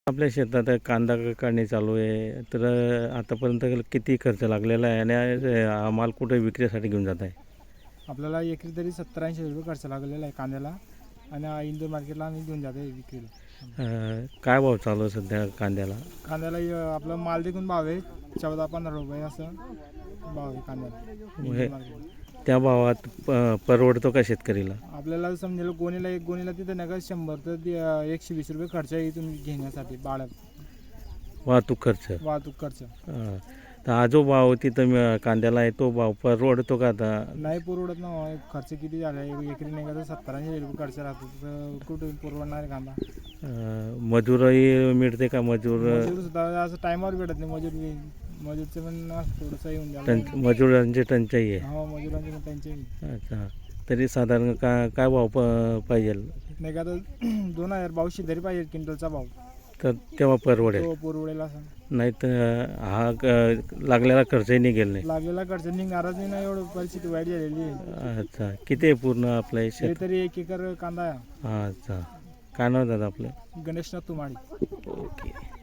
आपल्या शेतात कांदा काढणी चालू आहे, तर आतापर्यंत किती खर्च लागलेला आहे आणि हा माल कुठे विक्रीसाठी घेऊन जात आहे? आपल्याला एकरी तरी 70-80 रुपये खर्च लागलेला आहे कांद्याला आणि इंदूर मार्केटला आम्ही घेऊन जातो विक्रीला. काय भाव चालू आहे सध्या कांद्याला? कांद्याला आपला माल देखून भाव आहे 14-15 रुपये असं भाव आहे कांद्याला इंदूर मार्केटला. त्या भावात परवडतो का शेतकरीला? आपल्याला समजेल एक गोणीला तिथं नका 100 तर 120 रुपये खर्च आहे इथून घेण्यासाठी वाहतूक खर्च. वाहतूक खर्च. तर हा जो भाव तिथं कांद्याला आहे तो भाव परवडतो का आता? नाही परवडत ना. खर्च किती झाला आहे एकरी नाही का तर 70-80 रुपये खर्च राहतो, तर कुठे परवडणार आहे कांदा? मजुरही मिळते का? मजूर सुद्धा असं टायमावर भेटत नाही. मजूरचं पण थोडंसं येऊन जातं. मजुरांची टंचाई आहे. हो, मजुरांची पण टंचाई. अच्छा, तरी साधारण काय भाव पाहिजे? नाही का तर 2000-2200 तरी पाहिजे क्विंटलचा भाव, तर तेव्हा परवडेल. तो परवडेल असं. नाही तर हा लागलेला खर्चही निघेल नाही. लागलेला खर्च निघणारच नाही ना, एवढं परिस्थिती वाईट झालेली आहे. अच्छा, किती आहे पूर्ण आपलं शेत? तरी 1 एकर कांदा आहे. अच्छा, काय नाव दादा आपलं? गणेशनाथ तुमाडी. ओके.